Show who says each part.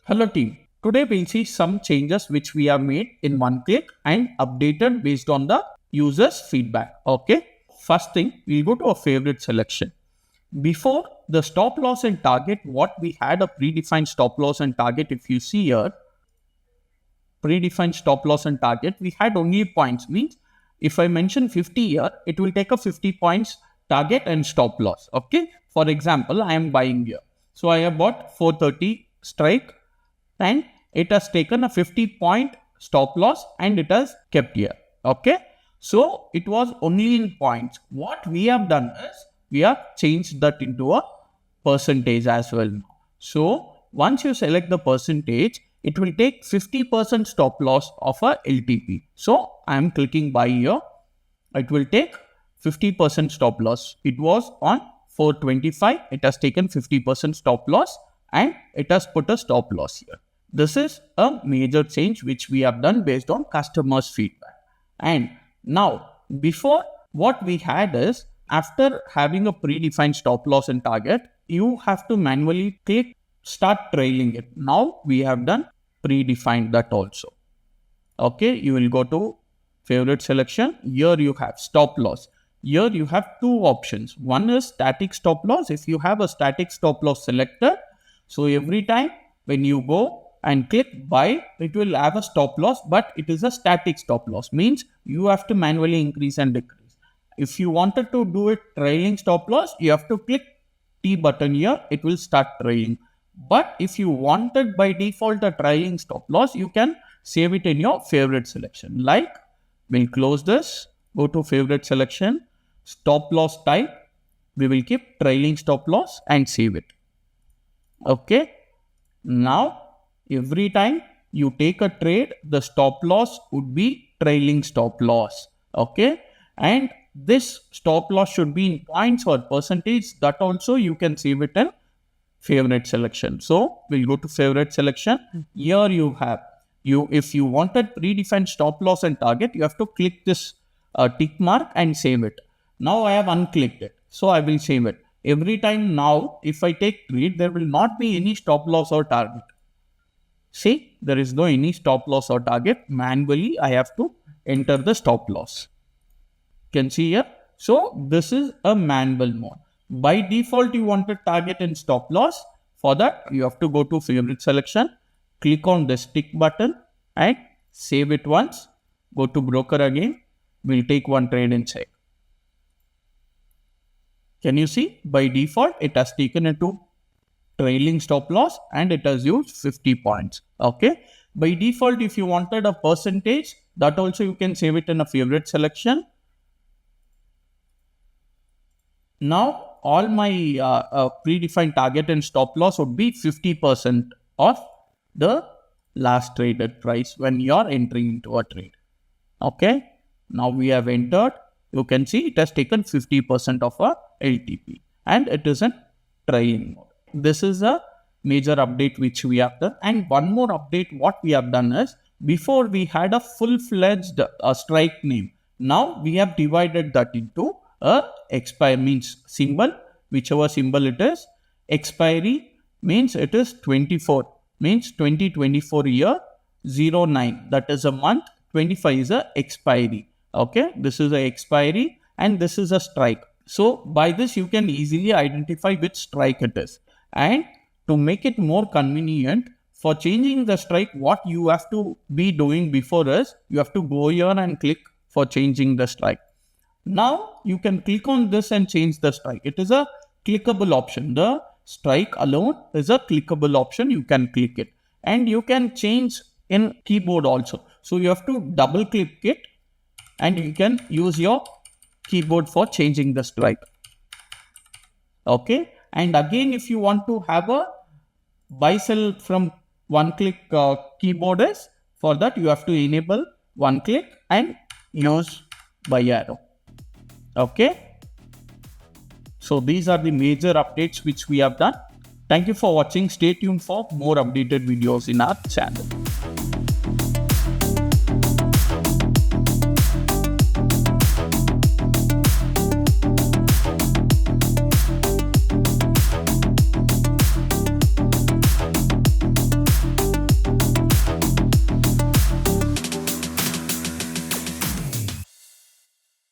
Speaker 1: Hello team. Today we'll see some changes which we have made in one click and updated based on the user's feedback. Okay. First thing, we'll go to a favorite selection. Before the stop loss and target, what we had a predefined stop loss and target. If you see here, predefined stop loss and target, we had only points. Means if I mention 50 here, it will take a 50 points target and stop loss. Okay. For example, I am buying here. So I have bought 430 strike and it has taken a 50-point stop loss and it has kept here. Okay. So it was only in points. What we have done is we have changed that into a percentage as well. So once you select the percentage, it will take 50% stop loss of a LTP. So I am clicking buy here. It will take 50% stop loss. It was on 425. It has taken 50% stop loss and it has put a stop loss here. This is a major change which we have done based on customers' feedback. And now, before what we had is, after having a predefined stop loss and target, you have to manually click start trailing it. Now we have done predefined that also. Okay, you will go to favorite selection. Here you have stop loss. Here you have two options. One is static stop loss. If you have a static stop loss selected, so every time when you go and click buy, it will have a stop loss, but it is a static stop loss. Means you have to manually increase and decrease. If you wanted to do it trailing stop loss, you have to click T button here. It will start trailing. But if you wanted by default a trailing stop loss, you can save it in your favorite selection. Like, we'll close this, go to favorite selection, stop loss type. We will keep trailing stop loss and save it. Okay. Now, every time you take a trade, the stop loss would be trailing stop loss. Okay. And this stop loss should be in points or percentage. That also you can save it in favorite selection. So we'll go to favorite selection. Here you have, if you wanted predefined stop loss and target, you have to click this tick mark and save it. Now I have unclicked it. So I will save it. Every time now, if I take trade, there will not be any stop loss or target. See, there is no any stop loss or target. Manually, I have to enter the stop loss. You can see here. So this is a manual mode. By default, you wanted target and stop loss. For that, you have to go to favorite selection, click on this tick button and save it once. Go to broker again. We'll take one trade and check. Can you see? By default, it has taken into trailing stop loss and it has used 50 points. Okay. By default, if you wanted a percentage, that also you can save it in a favorite selection. Now, all my predefined target and stop loss would be 50% of the last traded price when you are entering into a trade. Okay. Now we have entered. You can see it has taken 50% of a LTP and it is in trailing mode. This is a major update which we have done. And one more update what we have done is, before we had a full-fledged strike name. Now we have divided that into a expire means symbol, whichever symbol it is. Expiry means it is 24, means 2024 year, 09, that is a month, 25 is a expiry. Okay, this is a expiry and this is a strike. So by this you can easily identify which strike it is. And to make it more convenient, for changing the strike, what you have to be doing before is, you have to go here and click for changing the strike. Now you can click on this and change the strike. It is a clickable option. The strike alone is a clickable option. You can click it and you can change in keyboard also. So you have to double click it and you can use your keyboard for changing the strike. Okay. And again, if you want to have a buy sell from one click keyboard is, for that you have to enable one click and use buy arrow. Okay. So these are the major updates which we have done. Thank you for watching. Stay tuned for more updated videos in our channel.